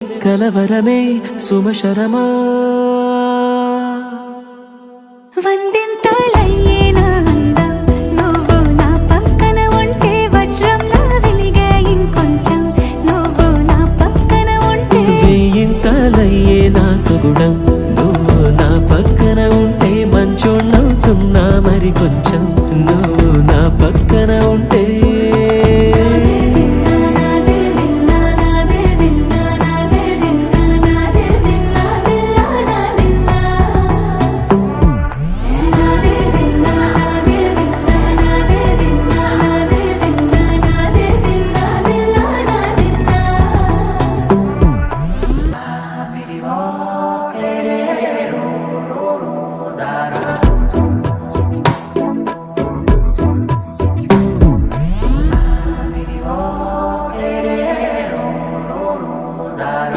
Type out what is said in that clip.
కలవరమే సుమశరమా వందింతలయ్యేనా అందం నువ్వు నా పక్కన ఉంటే వజ్రంలా వెలిగే ఇంకొంచెం నువ్వు నా పక్కన ఉంటే వేయింతలయ్యే నా సుగుణం నువ్వు నా పక్కన ఉంటే మంచోణ్ణవుతున్నా మరి కొంచెం